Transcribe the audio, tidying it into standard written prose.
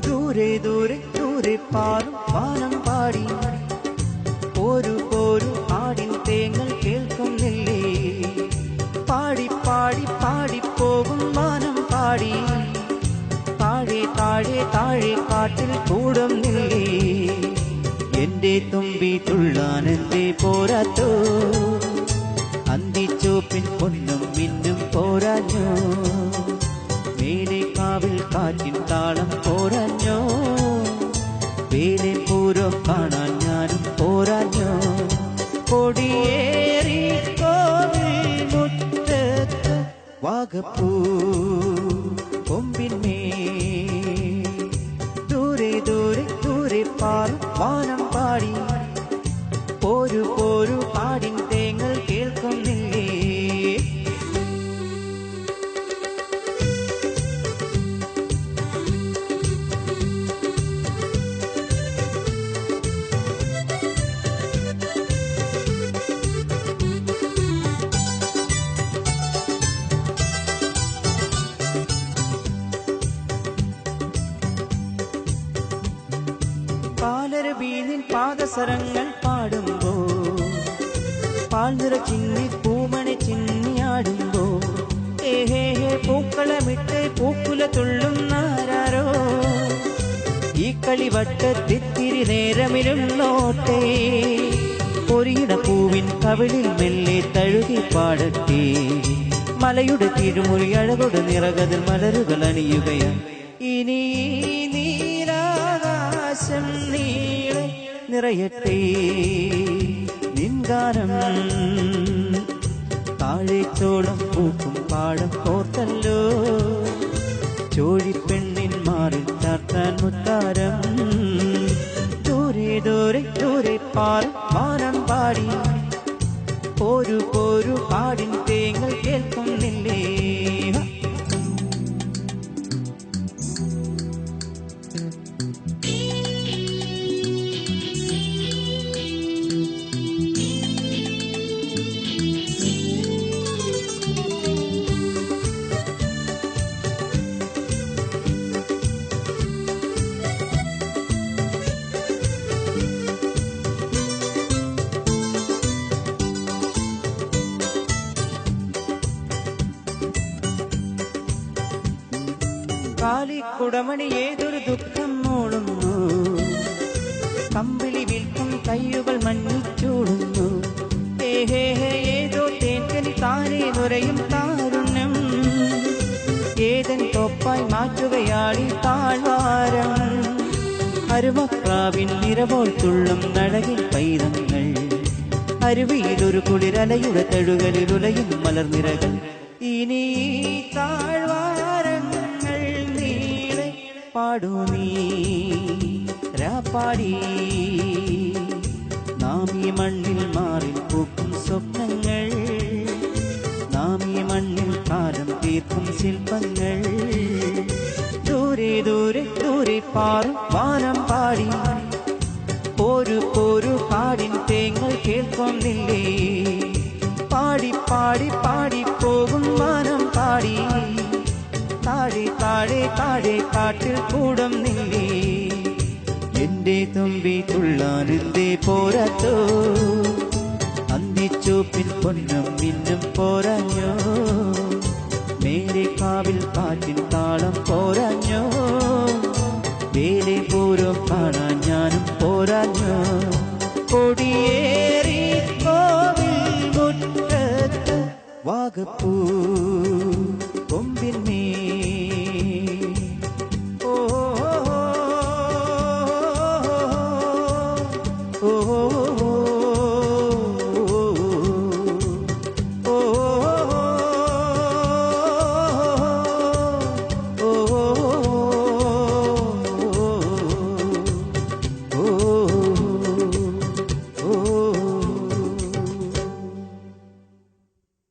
ദൂരെ ദൂരെ ദൂരെ പാറും വാനം പാടി പോരു പോരു ആടിൻ തേങ്ങൾ കേൾക്കുന്നില്ലേ? പാടി പാടി പാടിപ്പോകും വാനം പാടി താഴെ താഴെ താഴെ കാട്ടിൽ കൂടുന്നില്ലേ? എന്റെ തുമ്പി തുള്ളാൻ എന്തേ പോരാത്തോ? അന്തിച്ചോപ്പിൻ പൊന്നും മിന്നും പോരാഞ്ഞോ? മേലെ കാവിൽ കാറ്റിൻ താളം പോരാഞ്ഞോ? വേലെ പൂരം കാണാൻ ഞാനും പോരാഞ്ഞോ? കൊടിയേറി കോവിൽ മുറ്റത്ത് വാഗപ്പൂ കൊമ്പിന്മേ ദൂരെ ദൂരെ ദൂരെ പാറും വാനം പാടി പോരു പോരു ആടിൻ തേങ്ങൾ കേൾക്കുന്നില്ലേ? പാലരബീനിൻ പാദസരങ്ങൾ പാടുമ്പോ പാൽനിറ ചിന്നി പൂമണി ചിന്നിയാടുമ്പോ ഏഹേ പൂക്കളമിട്ട് പൂക്കുല തുള്ളുന്നാരോ ഈ കളിവട്ടത്തിത്തിരി നേരമിരുന്നോട്ടെ പൊരിയിട പൂവിൻ കവിളിൽ മെല്ലെ തഴുകി പാടട്ടെ മലയുടെ തിരുമുറി അഴകൊട് നിറകതിൽ മലരുകൾ അണിയുകയാണ് ഇനി നീരാകാശം നീളെ നിറയട്ടെ നിൻഗാനം താഴെ ചോളം പൂക്കും പാടം കോർത്തല്ലോ ചോഴിപ്പെണ്ണിൻ മാറിൽ ചാർത്താൻ മുത്താരം ദൂരെ ദൂരെ ദൂരെ പാറും വാനം പാടി പോരു പോരു ആടിൻ തേങ്ങൾ കേൾക്കുന്നില്ലേ? കാലിക്കുടമണി ഏതൊരു ദുഃഖം മൂളുന്നു കമ്പിളി വിൽക്കും കയ്യുകൾ മഞ്ഞിച്ചൂടുന്നു ഏഹേ ഏതോ തേൻകനി താനേ നുരയും താരുണ്യം ഏതൻ തോപ്പായി മാറ്റുകയാളി താഴ്വാരം അരുമക്രാവിൻ നിറവോൾ തുള്ളും നടകിൽ പൈതങ്ങൾ അരുവിയിലൊരു കുളിരലയുടെ തഴുകലിൽ ഉലയും മലർനിരകൾ ഇനി താഴ്വാരങ്ങൾ നീളെ പാടൂ നീ രാപ്പാടി നാം ഈ മണ്ണിൽ മാറി പൂക്കും സ്വപ്നങ്ങൾ നാം ഈ മണ്ണിൽ കാലം തീർക്കും ശില്പങ്ങൾ ദൂരെ ദൂരെ ദൂരെ പാറും വാനം പാടി പോരു പോരു പാടിൻ തേങ്ങൾ കേൾക്കുന്നില്ലേ? പാടി പാടി പാടി പോകും വാനം പാടി താഴെ താഴെ താഴെ കാട്ടിൽ കൂടുന്നില്ലേ? എന്റെ തുമ്പി തുള്ളാൻ എന്തേ പോരാത്തോ? അന്തിച്ചോപ്പിൽ പൊന്നും മിന്നും പോരാഞ്ഞോ? മേലെ കാവിൽ കാറ്റിൻ